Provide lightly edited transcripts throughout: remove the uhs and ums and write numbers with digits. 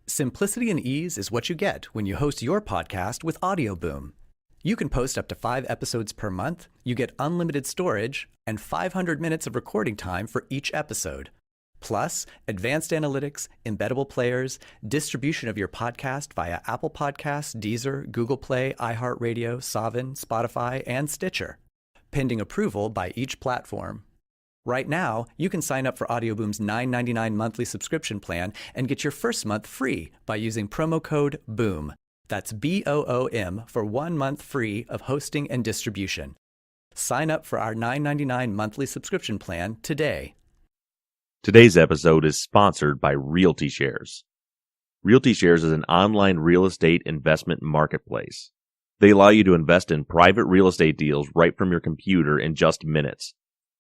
Simplicity and ease is what you get when you host your podcast with Audioboom. You can post up to 5 episodes per month, you get unlimited storage, and 500 minutes of recording time for each episode. Plus, advanced analytics, embeddable players, distribution of your podcast via Apple Podcasts, Deezer, Google Play, iHeartRadio, Savin, Spotify, and Stitcher, pending approval by each platform. Right now, you can sign up for Audioboom's $9.99 monthly subscription plan and get your first month free by using promo code BOOM. That's BOOM for 1 month free of hosting and distribution. Sign up for our $9.99 monthly subscription plan today. Today's episode is sponsored by Realty Shares. Realty Shares is an online real estate investment marketplace. They allow you to invest in private real estate deals right from your computer in just minutes.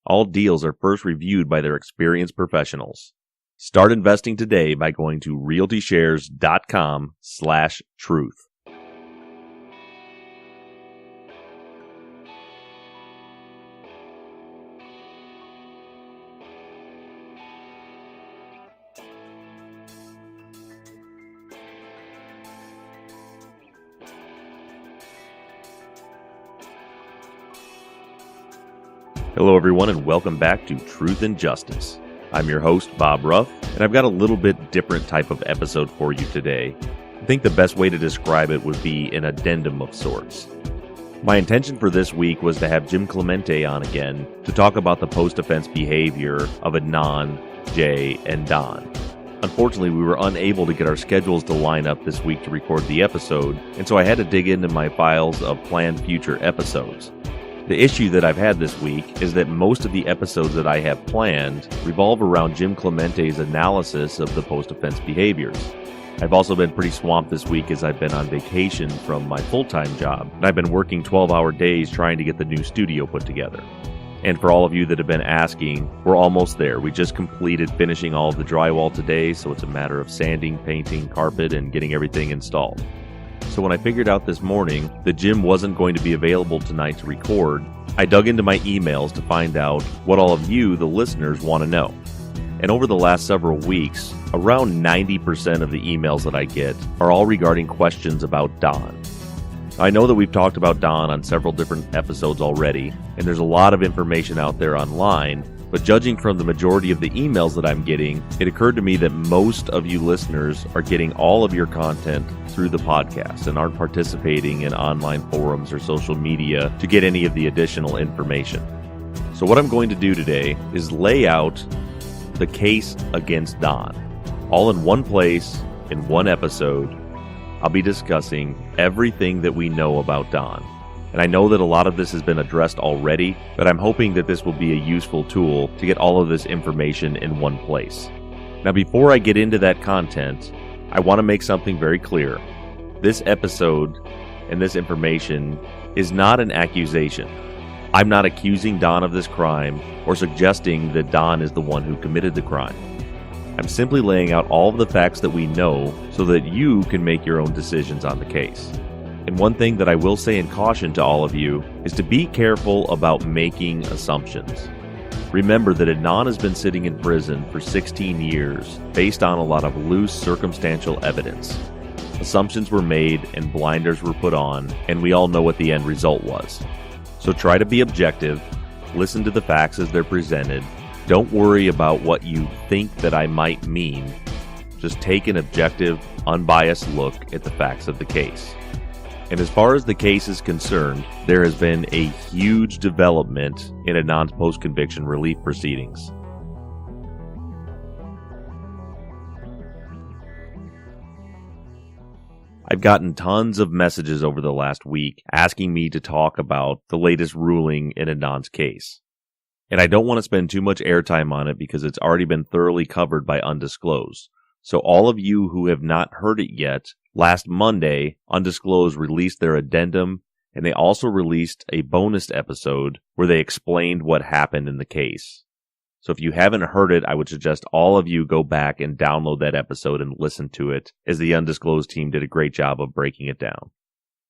All deals are first reviewed by their experienced professionals. Start investing today by going to realtyshares.com/truth. Hello everyone and welcome back to Truth and Justice. I'm your host, Bob Ruff, and I've got a little bit different type of episode for you today. I think the best way to describe it would be an addendum of sorts. My intention for this week was to have Jim Clemente on again to talk about the post-offense behavior of Adnan, Jay, and Don. Unfortunately, we were unable to get our schedules to line up this week to record the episode, and so I had to dig into my files of planned future episodes. The issue that I've had this week is that most of the episodes that I have planned revolve around Jim Clemente's analysis of the post-offense behaviors. I've also been pretty swamped this week as I've been on vacation from my full-time job, and I've been working 12-hour days trying to get the new studio put together. And for all of you that have been asking, we're almost there. We just completed finishing all of the drywall today, so it's a matter of sanding, painting, carpet, and getting everything installed. So when I figured out this morning that Jim wasn't going to be available tonight to record, I dug into my emails to find out what all of you, the listeners, want to know. And over the last several weeks, around 90% of the emails that I get are all regarding questions about Don. I know that we've talked about Don on several different episodes already, and there's a lot of information out there online, but judging from the majority of the emails that I'm getting, it occurred to me that most of you listeners are getting all of your content through the podcast and aren't participating in online forums or social media to get any of the additional information. So what I'm going to do today is lay out the case against Don, all in one place, in one episode. I'll be discussing everything that we know about Don. And I know that a lot of this has been addressed already, but I'm hoping that this will be a useful tool to get all of this information in one place. Now, before I get into that content, I want to make something very clear. This episode and this information is not an accusation. I'm not accusing Don of this crime or suggesting that Don is the one who committed the crime. I'm simply laying out all of the facts that we know so that you can make your own decisions on the case. And one thing that I will say in caution to all of you is to be careful about making assumptions. Remember that Adnan has been sitting in prison for 16 years based on a lot of loose circumstantial evidence. Assumptions were made and blinders were put on, and we all know what the end result was. So try to be objective, listen to the facts as they're presented. Don't worry about what you think that I might mean. Just take an objective, unbiased look at the facts of the case. And as far as the case is concerned, there has been a huge development in Adnan's post-conviction relief proceedings. I've gotten tons of messages over the last week asking me to talk about the latest ruling in Adnan's case. And I don't want to spend too much airtime on it because it's already been thoroughly covered by Undisclosed. So all of you who have not heard it yet, last Monday, Undisclosed released their addendum, and they also released a bonus episode where they explained what happened in the case. So if you haven't heard it, I would suggest all of you go back and download that episode and listen to it, as the Undisclosed team did a great job of breaking it down.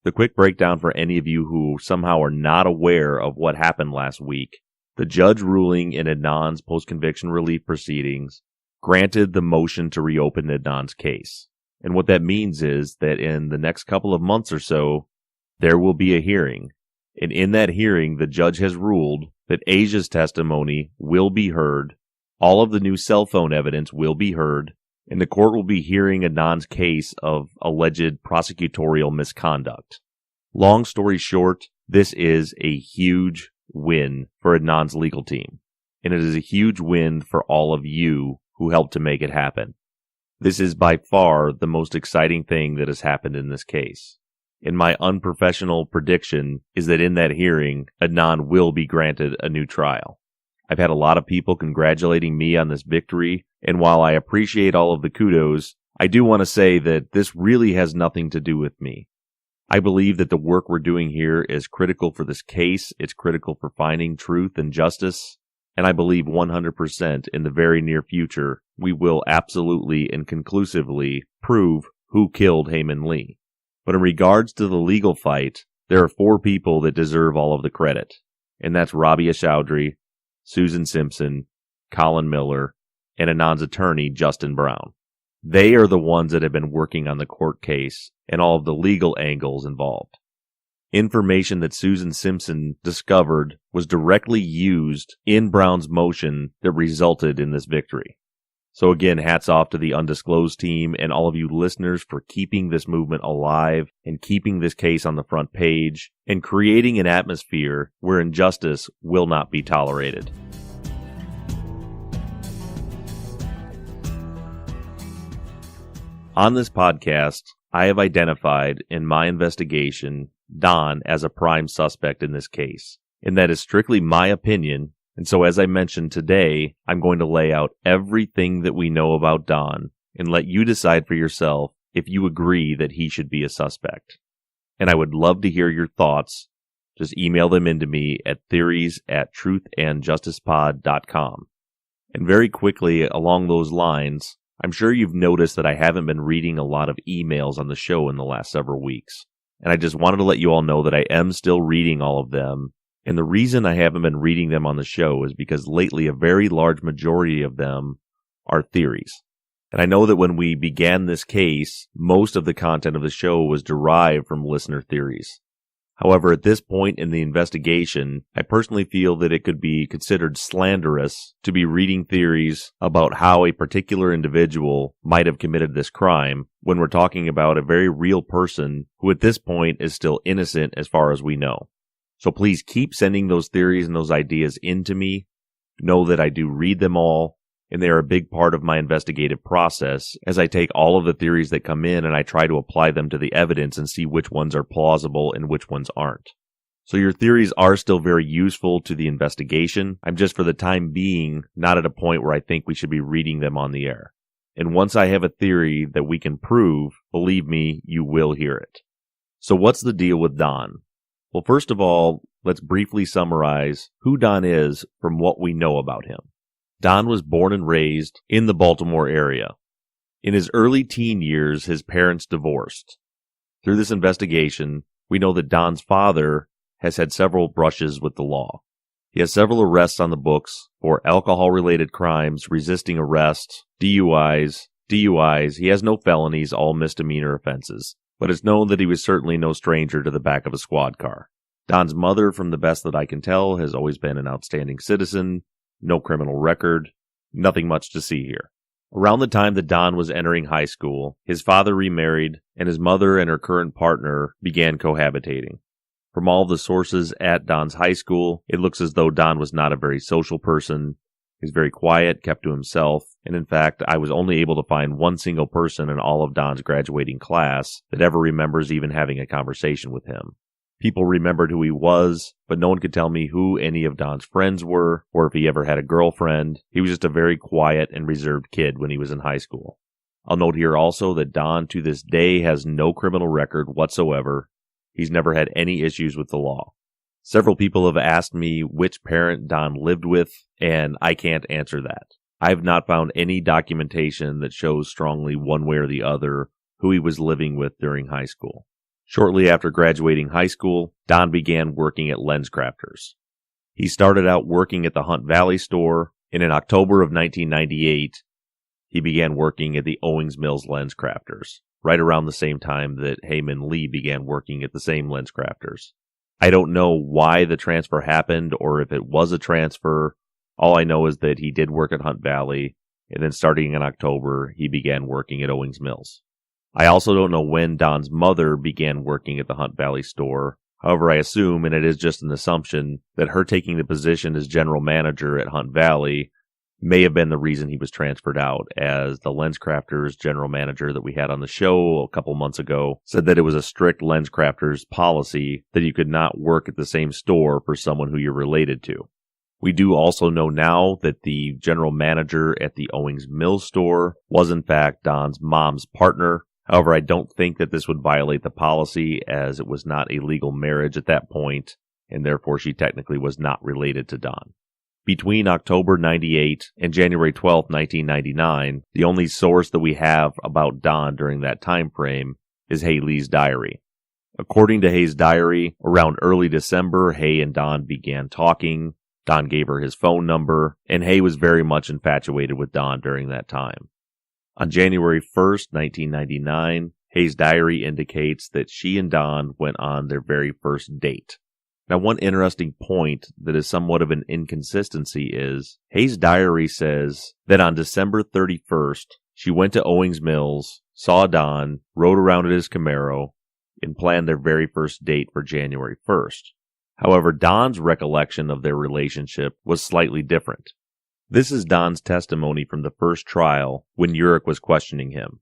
The quick breakdown for any of you who somehow are not aware of what happened last week: the judge ruling in Adnan's post-conviction relief proceedings granted the motion to reopen Adnan's case. And what that means is that in the next couple of months or so, there will be a hearing. And in that hearing, the judge has ruled that Asia's testimony will be heard, all of the new cell phone evidence will be heard, and the court will be hearing Adnan's case of alleged prosecutorial misconduct. Long story short, this is a huge win for Adnan's legal team, and it is a huge win for all of you who helped to make it happen. This is by far the most exciting thing that has happened in this case. And my unprofessional prediction is that in that hearing, Adnan will be granted a new trial. I've had a lot of people congratulating me on this victory, and while I appreciate all of the kudos, I do want to say that this really has nothing to do with me. I believe that the work we're doing here is critical for this case, it's critical for finding truth and justice, and I believe 100% in the very near future, we will absolutely and conclusively prove who killed Hae-Min Lee. But in regards to the legal fight, there are 4 people that deserve all of the credit, and that's Rabia Chowdhury, Susan Simpson, Colin Miller, and Adnan's attorney, Justin Brown. They are the ones that have been working on the court case and all of the legal angles involved. Information that Susan Simpson discovered was directly used in Brown's motion that resulted in this victory. So again, hats off to the undisclosed team and all of you listeners for keeping this movement alive and keeping this case on the front page and creating an atmosphere where injustice will not be tolerated. On this podcast, I have identified in my investigation Don as a prime suspect in this case, and that is strictly my opinion. And so as I mentioned today, I'm going to lay out everything that we know about Don and let you decide for yourself if you agree that he should be a suspect. And I would love to hear your thoughts. Just email them into me at theories@truthandjusticepod.com. And very quickly along those lines, I'm sure you've noticed that I haven't been reading a lot of emails on the show in the last several weeks. And I just wanted to let you all know that I am still reading all of them. And the reason I haven't been reading them on the show is because lately a very large majority of them are theories. And I know that when we began this case, most of the content of the show was derived from listener theories. However, at this point in the investigation, I personally feel that it could be considered slanderous to be reading theories about how a particular individual might have committed this crime when we're talking about a very real person who at this point is still innocent as far as we know. So please keep sending those theories and those ideas into me. Know that I do read them all, and they are a big part of my investigative process as I take all of the theories that come in and I try to apply them to the evidence and see which ones are plausible and which ones aren't. So your theories are still very useful to the investigation. I'm just for the time being not at a point where I think we should be reading them on the air. And once I have a theory that we can prove, believe me, you will hear it. So what's the deal with Don? Well, first of all, let's briefly summarize who Don is from what we know about him. Don was born and raised in the Baltimore area. In his early teen years, his parents divorced. Through this investigation, we know that Don's father has had several brushes with the law. He has several arrests on the books for alcohol-related crimes, resisting arrest, DUIs. He has no felonies, all misdemeanor offenses. But it's known that he was certainly no stranger to the back of a squad car. Don's mother, from the best that I can tell, has always been an outstanding citizen, no criminal record, nothing much to see here. Around the time that Don was entering high school, his father remarried, and his mother and her current partner began cohabitating. From all the sources at Don's high school, it looks as though Don was not a very social person. He's very quiet, kept to himself, and in fact, I was only able to find one single person in all of Don's graduating class that ever remembers even having a conversation with him. People remembered who he was, but no one could tell me who any of Don's friends were, or if he ever had a girlfriend. He was just a very quiet and reserved kid when he was in high school. I'll note here also that Don, to this day, has no criminal record whatsoever. He's never had any issues with the law. Several people have asked me which parent Don lived with, and I can't answer that. I've not found any documentation that shows strongly one way or the other who he was living with during high school. Shortly after graduating high school, Don began working at LensCrafters. He started out working at the Hunt Valley store, and in October of 1998, he began working at the Owings Mills Lens Crafters, right around the same time that Heyman Lee began working at the same lens crafters. I don't know why the transfer happened or if it was a transfer. All I know is that he did work at Hunt Valley, and then starting in October, he began working at Owings Mills. I also don't know when Don's mother began working at the Hunt Valley store. However, I assume, and it is just an assumption, that her taking the position as general manager at Hunt Valley may have been the reason he was transferred out, as the LensCrafters general manager that we had on the show a couple months ago said that it was a strict LensCrafters policy that you could not work at the same store for someone who you're related to. We do also know now that the general manager at the Owings Mills store was in fact Don's mom's partner. However, I don't think that this would violate the policy, as it was not a legal marriage at that point, and therefore she technically was not related to Don. Between October 98 and January 12, 1999, the only source that we have about Don during that time frame is Hay Lee's diary. According to Hay's diary, around early December, Hay and Don began talking. Don gave her his phone number, and Hay was very much infatuated with Don during that time. On January 1st, 1999, Hay's diary indicates that she and Don went on their very first date. Now, one interesting point that is somewhat of an inconsistency is Hay's diary says that on December 31st, she went to Owings Mills, saw Don, rode around in his Camaro, and planned their very first date for January 1st. However, Don's recollection of their relationship was slightly different. This is Don's testimony from the first trial when Urich was questioning him.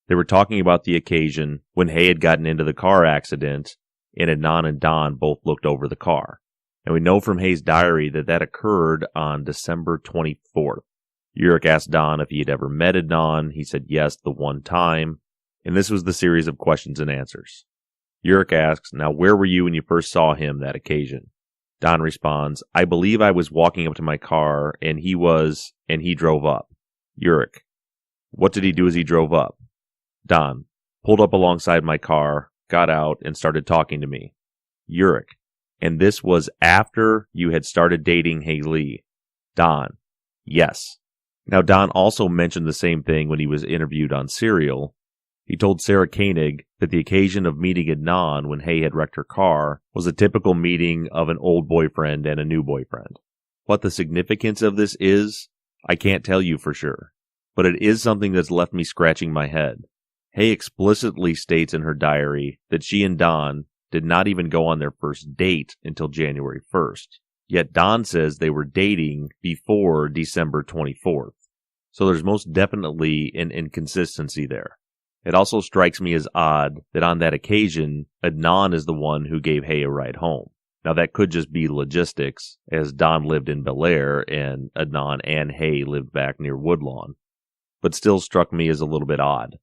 They were talking about the occasion when Hay had gotten into the car accident, and Adnan and Don both looked over the car. And we know from Hay's diary that that occurred on December 24th. Urich asked Don if he had ever met Adnan. He said yes, the one time. And this was the series of questions and answers. Urich asks, now where were you when you first saw him that occasion? Don responds, I believe I was walking up to my car, and he drove up. Urich, what did he do as he drove up? Don, pulled up alongside my car, got out, and started talking to me. Urich, and this was after you had started dating Hay Lee. Don, yes. Now, Don also mentioned the same thing when he was interviewed on Serial. He told Sarah Koenig that the occasion of meeting Adnan when Hay had wrecked her car was a typical meeting of an old boyfriend and a new boyfriend. What the significance of this is, I can't tell you for sure, but it is something that's left me scratching my head. Hay explicitly states in her diary that she and Don did not even go on their first date until January 1st, yet Don says they were dating before December 24th. So there's most definitely an inconsistency there. It also strikes me as odd that on that occasion, Adnan is the one who gave Hay a ride home. Now that could just be logistics, as Don lived in Bel Air and Adnan and Hay lived back near Woodlawn, but still struck me as a little bit odd.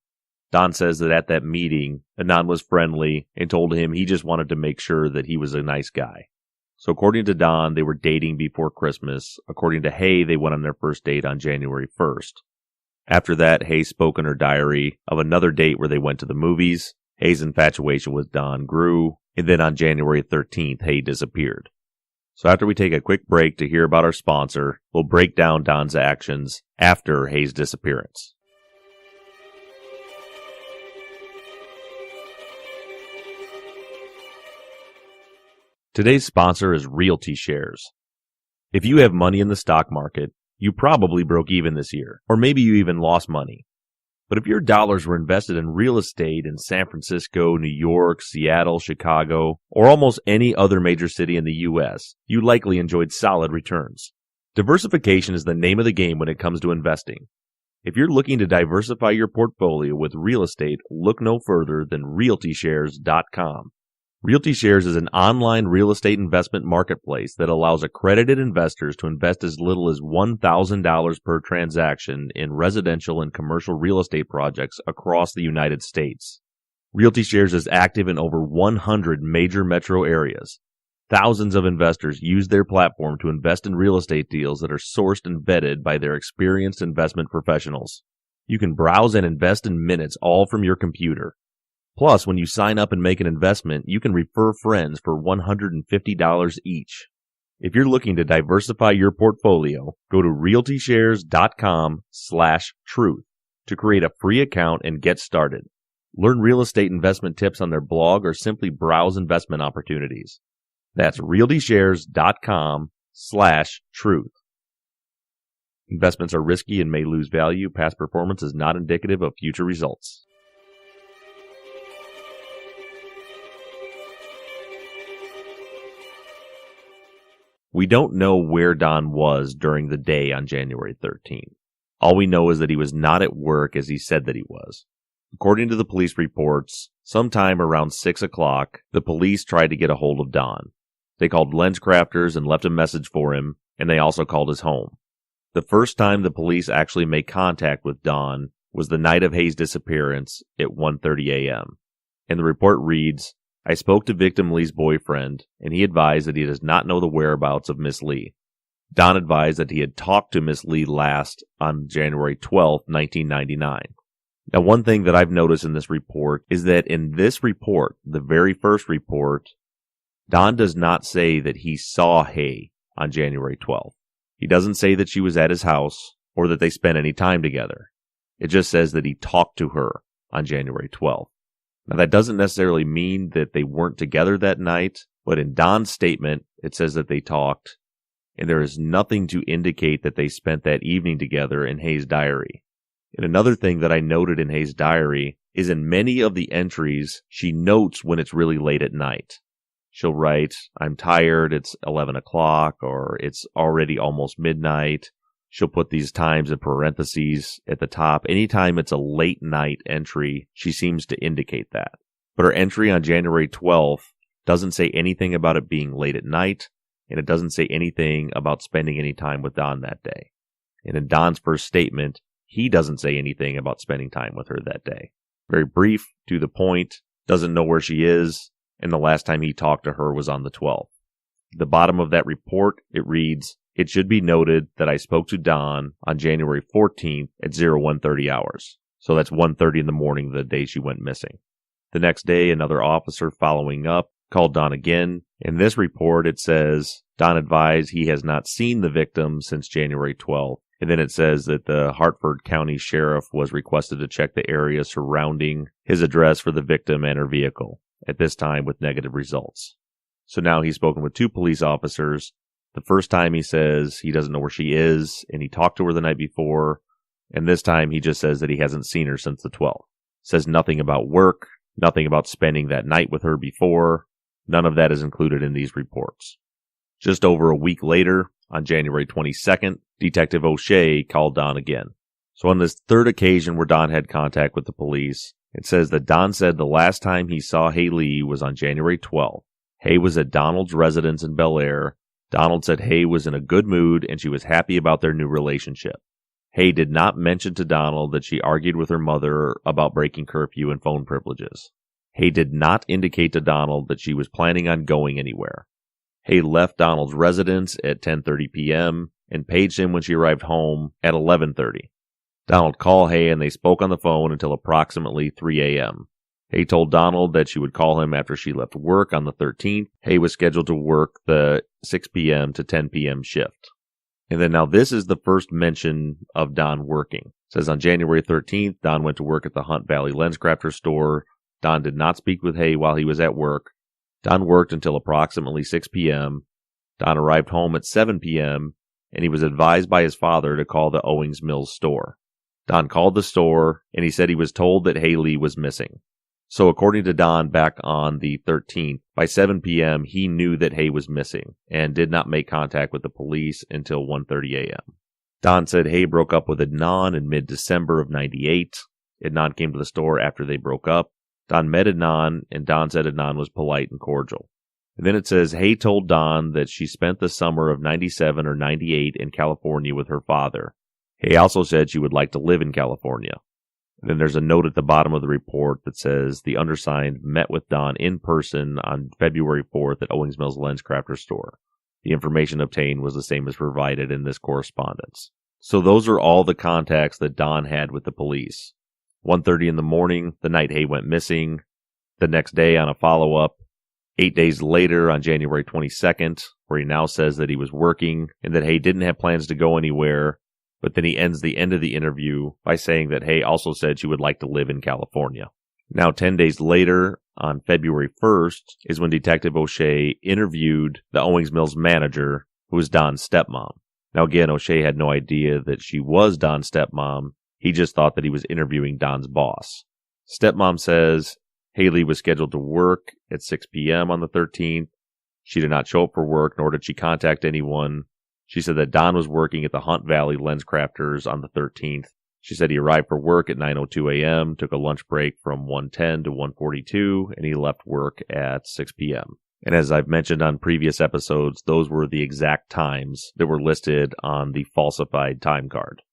Don says that at that meeting, Adnan was friendly and told him he just wanted to make sure that he was a nice guy. So according to Don, they were dating before Christmas. According to Hay, they went on their first date on January 1st. After that, Hay spoke in her diary of another date where they went to the movies. Hay's infatuation with Don grew, and then on January 13th, Hay disappeared. So after we take a quick break to hear about our sponsor, we'll break down Don's actions after Hay's disappearance. Today's sponsor is Realty Shares. If you have money in the stock market, you probably broke even this year, or maybe you even lost money. But if your dollars were invested in real estate in San Francisco, New York, Seattle, Chicago, or almost any other major city in the U.S., you likely enjoyed solid returns. Diversification is the name of the game when it comes to investing. If you're looking to diversify your portfolio with real estate, look no further than RealtyShares.com. Realty Shares is an online real estate investment marketplace that allows accredited investors to invest as little as $1,000 per transaction in residential and commercial real estate projects across the United States. Realty Shares is active in over 100 major metro areas. Thousands of investors use their platform to invest in real estate deals that are sourced and vetted by their experienced investment professionals. You can browse and invest in minutes all from your computer. Plus, when you sign up and make an investment, you can refer friends for $150 each. If you're looking to diversify your portfolio, go to RealtyShares.com/truth. to create a free account and get started. Learn real estate investment tips on their blog or simply browse investment opportunities. That's realtyshares.com/truth. Investments are risky and may lose value. Past performance is not indicative of future results. We don't know where Don was during the day on January 13th. All we know is that he was not at work as he said that he was. According to the police reports, sometime around 6 o'clock, the police tried to get a hold of Don. They called LensCrafters and left a message for him, and they also called his home. The first time the police actually made contact with Don was the night of Hayes' disappearance at 1:30 a.m. And the report reads, I spoke to victim Lee's boyfriend, and he advised that he does not know the whereabouts of Miss Lee. Don advised that he had talked to Miss Lee last on January 12, 1999. Now, one thing that I've noticed in this report is that in this report, the very first report, Don does not say that he saw Hay on January 12th. He doesn't say that she was at his house or that they spent any time together. It just says that he talked to her on January 12th. Now, that doesn't necessarily mean that they weren't together that night, but in Don's statement, it says that they talked, and there is nothing to indicate that they spent that evening together in Hayes' diary. And another thing that I noted in Hayes' diary is in many of the entries, she notes when it's really late at night. She'll write, I'm tired, it's 11 o'clock, or it's already almost midnight. She'll put these times in parentheses at the top. Anytime it's a late night entry, she seems to indicate that. But her entry on January 12th doesn't say anything about it being late at night, and it doesn't say anything about spending any time with Don that day. And in Don's first statement, he doesn't say anything about spending time with her that day. Very brief, to the point, doesn't know where she is, and the last time he talked to her was on the 12th. At the bottom of that report, it reads, it should be noted that I spoke to Don on January 14th at 01:30 hours. So that's 1:30 in the morning the day she went missing. The next day, another officer following up called Don again. In this report, it says Don advised he has not seen the victim since January 12th. And then it says that the Hartford County Sheriff was requested to check the area surrounding his address for the victim and her vehicle, at this time with negative results. So now he's spoken with two police officers. The first time he says he doesn't know where she is, and he talked to her the night before. And this time he just says that he hasn't seen her since the 12th. Says nothing about work, nothing about spending that night with her before. None of that is included in these reports. Just over a week later, on January 22nd, Detective O'Shea called Don again. So on this third occasion where Don had contact with the police, it says that Don said the last time he saw Hay Lee was on January 12th. Hay was at Donald's residence in Bel Air. Donald said Hay was in a good mood and she was happy about their new relationship. Hay did not mention to Donald that she argued with her mother about breaking curfew and phone privileges. Hay did not indicate to Donald that she was planning on going anywhere. Hay left Donald's residence at 10:30 p.m. and paged him when she arrived home at 11:30. Donald called Hay and they spoke on the phone until approximately 3 a.m. Hay told Donald that she would call him after she left work on the 13th. Hay was scheduled to work the 6 p.m. to 10 p.m. shift. And then now this is the first mention of Don working. It says on January 13th, Don went to work at the Hunt Valley LensCrafters store. Don did not speak with Hay while he was at work. Don worked until approximately 6 p.m. Don arrived home at 7 p.m. and he was advised by his father to call the Owings Mills store. Don called the store and he said he was told that Hay Lee was missing. So according to Don back on the 13th, by 7 p.m. he knew that Hay was missing and did not make contact with the police until 1:30 a.m. Don said Hay broke up with Adnan in mid-December of 98. Adnan came to the store after they broke up. Don met Adnan, and Don said Adnan was polite and cordial. And then it says Hay told Don that she spent the summer of 97 or 98 in California with her father. Hay also said she would like to live in California. And then there's a note at the bottom of the report that says the undersigned met with Don in person on February 4th at Owings Mills LensCrafters store. The information obtained was the same as provided in this correspondence. So those are all the contacts that Don had with the police. 1:30 in the morning, the night Hay went missing. The next day on a follow-up. 8 days later on January 22nd, where he now says that he was working and that Hay didn't have plans to go anywhere. But then he ends the end of the interview by saying that Hay also said she would like to live in California. Now, 10 days later, on February 1st, is when Detective O'Shea interviewed the Owings Mills manager, who was Don's stepmom. Now, again, O'Shea had no idea that she was Don's stepmom. He just thought that he was interviewing Don's boss. Stepmom says Haley was scheduled to work at 6 p.m. on the 13th. She did not show up for work, nor did she contact anyone. She said that Don was working at the Hunt Valley Lens Crafters on the 13th. She said he arrived for work at 9:02 a.m., took a lunch break from 1:10 to 1:42, and he left work at 6 p.m. And as I've mentioned on previous episodes, those were the exact times that were listed on the falsified time card.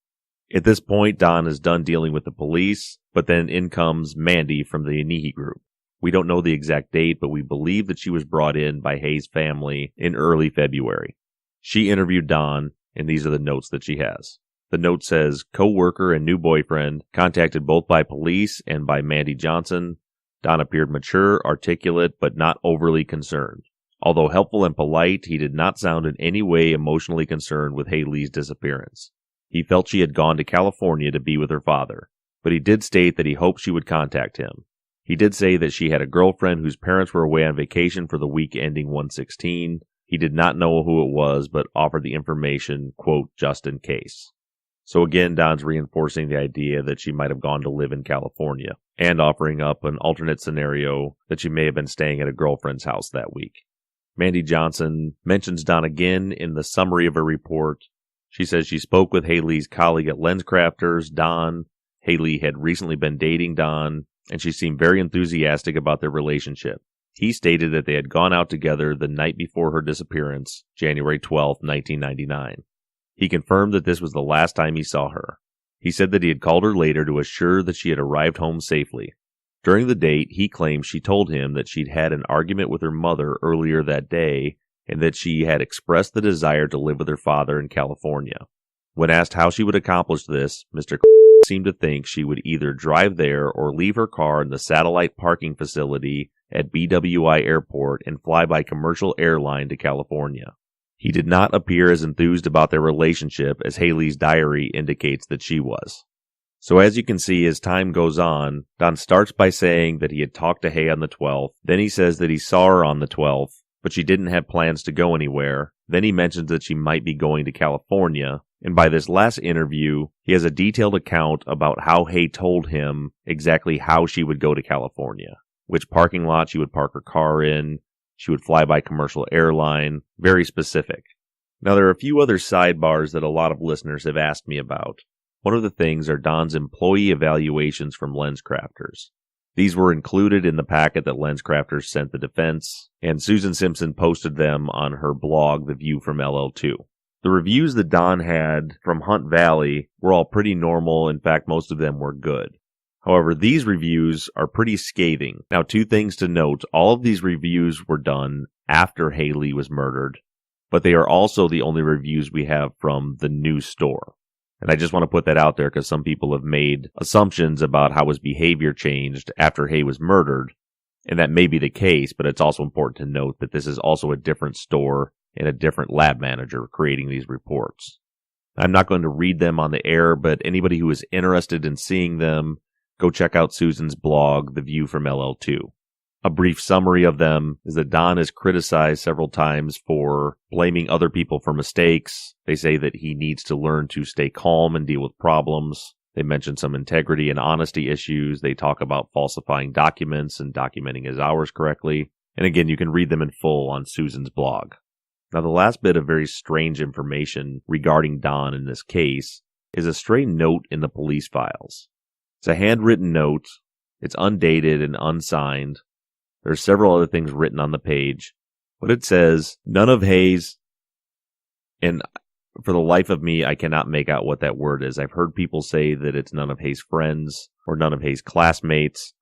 At this point, Don is done dealing with the police, but then in comes Mandy from the Anihi group. We don't know the exact date, but we believe that she was brought in by Hay's family in early February. She interviewed Don, and these are the notes that she has. The note says, co-worker and new boyfriend, contacted both by police and by Mandy Johnson. Don appeared mature, articulate, but not overly concerned. Although helpful and polite, he did not sound in any way emotionally concerned with Haley's disappearance. He felt she had gone to California to be with her father, but he did state that he hoped she would contact him. He did say that she had a girlfriend whose parents were away on vacation for the week ending 1/16. He did not know who it was, but offered the information, quote, just in case. So again, Don's reinforcing the idea that she might have gone to live in California, and offering up an alternate scenario that she may have been staying at a girlfriend's house that week. Mandy Johnson mentions Don again in the summary of her report. She says she spoke with Haley's colleague at Lens Crafters, Don. Haley had recently been dating Don, and she seemed very enthusiastic about their relationship. He stated that they had gone out together the night before her disappearance, January 12, 1999. He confirmed that this was the last time he saw her. He said that he had called her later to assure that she had arrived home safely. During the date, he claimed she told him that she'd had an argument with her mother earlier that day and that she had expressed the desire to live with her father in California. When asked how she would accomplish this, Mr. seemed to think she would either drive there or leave her car in the satellite parking facility at BWI Airport and fly by commercial airline to California. He did not appear as enthused about their relationship as Haley's diary indicates that she was. So as you can see, as time goes on, Don starts by saying that he had talked to Hay on the 12th. Then he says that he saw her on the 12th, but she didn't have plans to go anywhere. Then he mentions that she might be going to California. And by this last interview, he has a detailed account about how Hay told him exactly how she would go to California, which parking lot she would park her car in. She would fly by commercial airline. Very specific. Now, there are a few other sidebars that a lot of listeners have asked me about. One of the things are Don's employee evaluations from Lens Crafters. These were included in the packet that Lens Crafters sent the defense, and Susan Simpson posted them on her blog, The View from LL2. The reviews that Don had from Hunt Valley were all pretty normal. In fact, most of them were good. However, these reviews are pretty scathing. Now, two things to note. All of these reviews were done after Haley was murdered, but they are also the only reviews we have from the new store. And I just want to put that out there because some people have made assumptions about how his behavior changed after Hay was murdered. And that may be the case, but it's also important to note that this is also a different store and a different lab manager creating these reports. I'm not going to read them on the air, but anybody who is interested in seeing them, go check out Susan's blog, The View from LL2. A brief summary of them is that Don is criticized several times for blaming other people for mistakes. They say that he needs to learn to stay calm and deal with problems. They mention some integrity and honesty issues. They talk about falsifying documents and documenting his hours correctly. And again, you can read them in full on Susan's blog. Now, the last bit of very strange information regarding Don in this case is a stray note in the police files. It's a handwritten note. It's undated and unsigned. There's several other things written on the page, but it says, none of Hay's, and for the life of me, I cannot make out what that word is. I've heard people say that it's none of Hay's friends or none of Hay's classmates,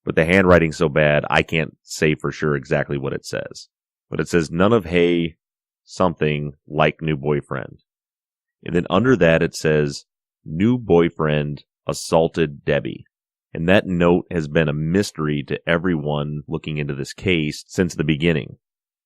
but the handwriting's so bad, I can't say for sure exactly what it says. But it says, none of Hay something like new boyfriend. And then under that, it says, new boyfriend assaulted Debbie. And that note has been a mystery to everyone looking into this case since the beginning.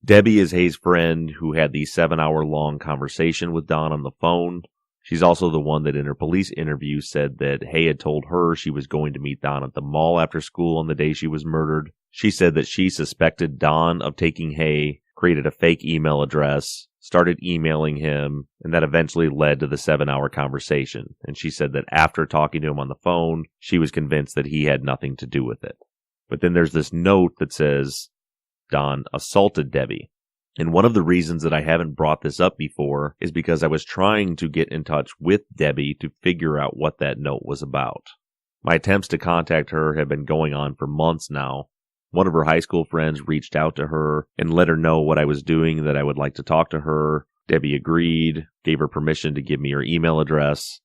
Debbie is Hay's friend who had the 7-hour-long conversation with Don on the phone. She's also the one that in her police interview said that Hay had told her she was going to meet Don at the mall after school on the day she was murdered. She said that she suspected Don of taking Hay, created a fake email address, started emailing him, and that eventually led to the 7-hour conversation. And she said that after talking to him on the phone, she was convinced that he had nothing to do with it. But then there's this note that says Don assaulted Debbie. And one of the reasons that I haven't brought this up before is because I was trying to get in touch with Debbie to figure out what that note was about. My attempts to contact her have been going on for months now. One of her high school friends reached out to her and let her know what I was doing, that I would like to talk to her. Debbie agreed, gave her permission to give me her email address,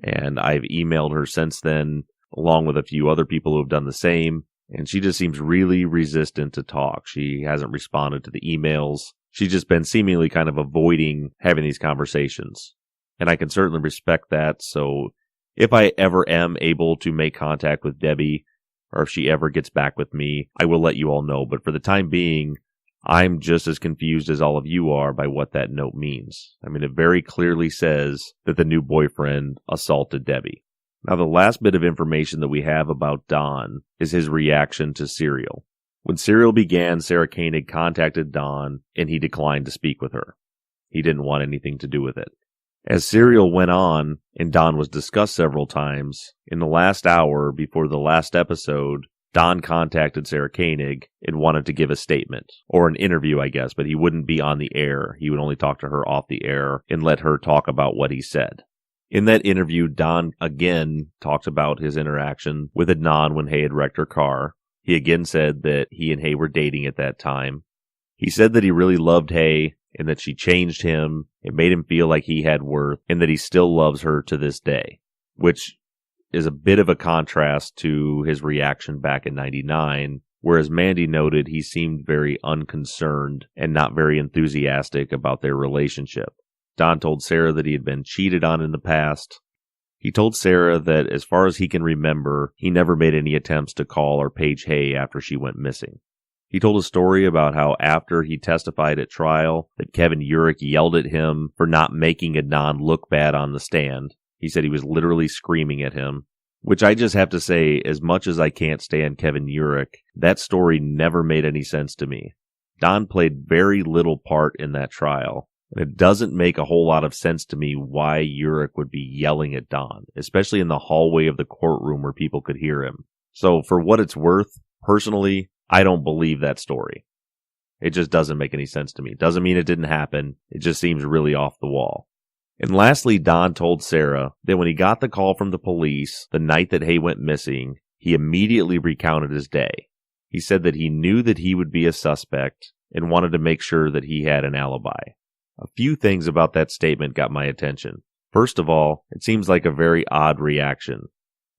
and I've emailed her since then, along with a few other people who have done the same. And she just seems really resistant to talk. She hasn't responded to the emails. She's just been seemingly kind of avoiding having these conversations. And I can certainly respect that. So if I ever am able to make contact with Debbie, or if she ever gets back with me, I will let you all know. But for the time being, I'm just as confused as all of you are by what that note means. I mean, it very clearly says that the new boyfriend assaulted Debbie. Now, the last bit of information that we have about Don is his reaction to Serial. When Serial began, Sarah Koenig contacted Don, and he declined to speak with her. He didn't want anything to do with it. As Serial went on, and Don was discussed several times, in the last hour before the last episode, Don contacted Sarah Koenig and wanted to give a statement, or an interview, I guess, but he wouldn't be on the air. He would only talk to her off the air and let her talk about what he said. In that interview, Don again talked about his interaction with Adnan when Hay had wrecked her car. He again said that he and Hay were dating at that time. He said that he really loved Hay and that she changed him. It made him feel like he had worth and that he still loves her to this day, which is a bit of a contrast to his reaction back in '99, where, as Mandy noted, he seemed very unconcerned and not very enthusiastic about their relationship. Don told Sarah that he had been cheated on in the past. He told Sarah that, as far as he can remember, he never made any attempts to call or page Hay after she went missing. He told a story about how after he testified at trial, that Kevin Urich yelled at him for not making Adnan look bad on the stand. He said he was literally screaming at him, which I just have to say, as much as I can't stand Kevin Urich, that story never made any sense to me. Don played very little part in that trial. It doesn't make a whole lot of sense to me why Urich would be yelling at Don, especially in the hallway of the courtroom where people could hear him. So for what it's worth, personally, I don't believe that story. It just doesn't make any sense to me. It doesn't mean it didn't happen. It just seems really off the wall. And lastly, Don told Sarah that when he got the call from the police the night that Hay went missing, he immediately recounted his day. He said that he knew that he would be a suspect and wanted to make sure that he had an alibi. A few things about that statement got my attention. First of all, it seems like a very odd reaction.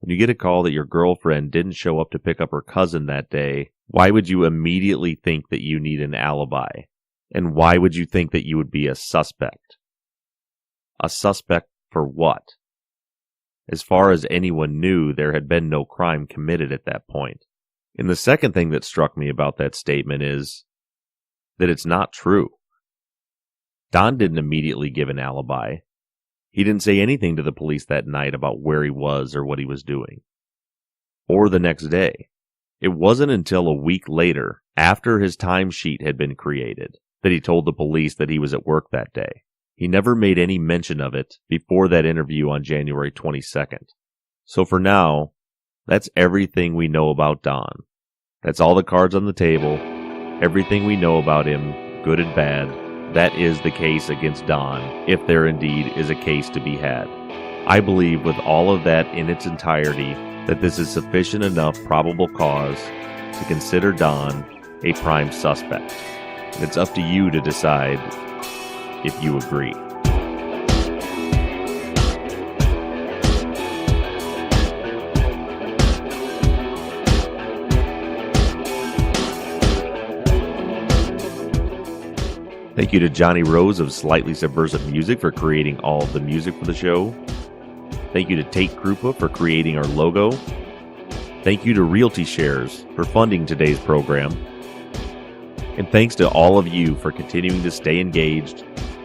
When you get a call that your girlfriend didn't show up to pick up her cousin that day, why would you immediately think that you need an alibi? And why would you think that you would be a suspect? A suspect for what? As far as anyone knew, there had been no crime committed at that point. And the second thing that struck me about that statement is that it's not true. Don didn't immediately give an alibi. He didn't say anything to the police that night about where he was or what he was doing. Or the next day. It wasn't until a week later, after his timesheet had been created, that he told the police that he was at work that day. He never made any mention of it before that interview on January 22nd. So for now, that's everything we know about Don. That's all the cards on the table, everything we know about him, good and bad. That is the case against Don, if there indeed is a case to be had. I believe with all of that in its entirety, that this is sufficient enough probable cause to consider Don a prime suspect. And it's up to you to decide if you agree. Thank you to Johnny Rose of Slightly Subversive Music for creating all of the music for the show. Thank you to Tate Krupa for creating our logo. Thank you to Realty Shares for funding today's program. And thanks to all of you for continuing to stay engaged,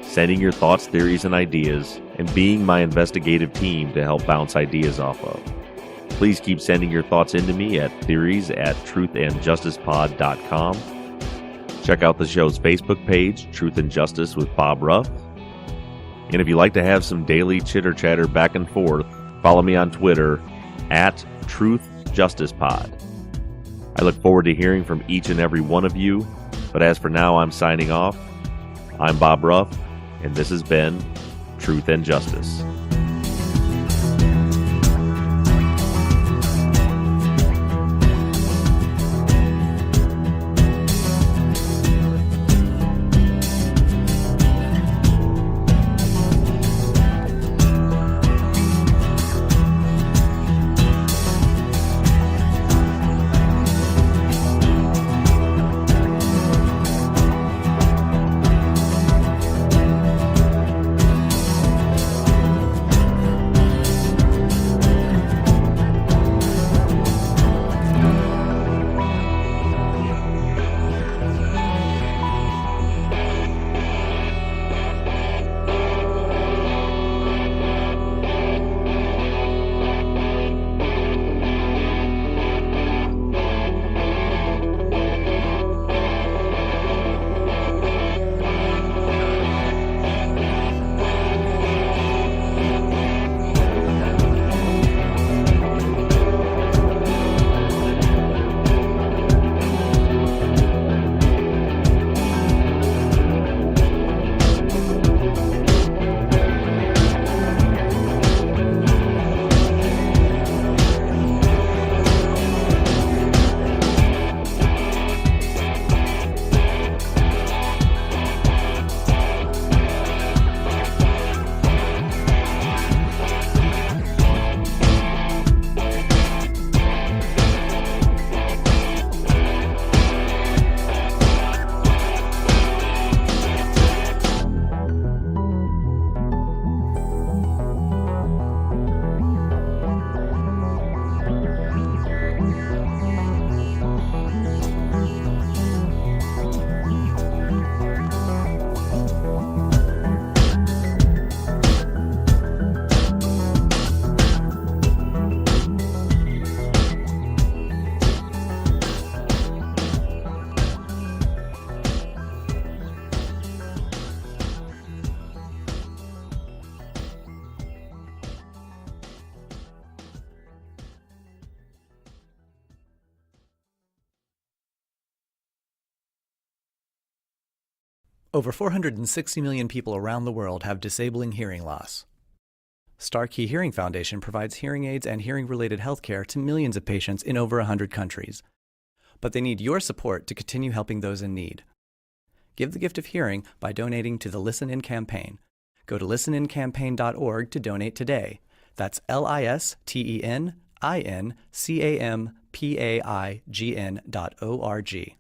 sending your thoughts, theories, and ideas, and being my investigative team to help bounce ideas off of. Please keep sending your thoughts into me at theories@truthandjusticepod.com. Check out the show's Facebook page, Truth and Justice with Bob Ruff. And if you like to have some daily chitter-chatter back and forth, follow me on Twitter at TruthJusticePod. I look forward to hearing from each and every one of you, but as for now, I'm signing off. I'm Bob Ruff, and this has been Truth and Justice. Over 460 million people around the world have disabling hearing loss. Starkey Hearing Foundation provides hearing aids and hearing-related health care to millions of patients in over 100 countries. But they need your support to continue helping those in need. Give the gift of hearing by donating to the Listen In campaign. Go to listenincampaign.org to donate today. That's listenincampaign.org.